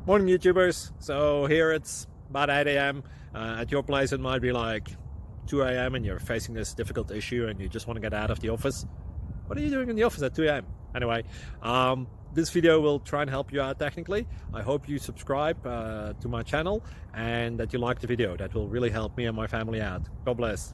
Morning YouTubers. So here it's about 8 a.m. At your place it might be like 2 a.m. and you're facing this difficult issue and you just want to get out of the office. What are you doing in the office at 2 a.m.? Anyway, this video will try and help you out technically. I hope you subscribe to my channel and that you like the video. That will really help me and my family out. God bless.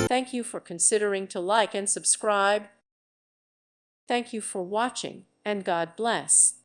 Thank you for considering to like and subscribe. Thank you for watching, and God bless.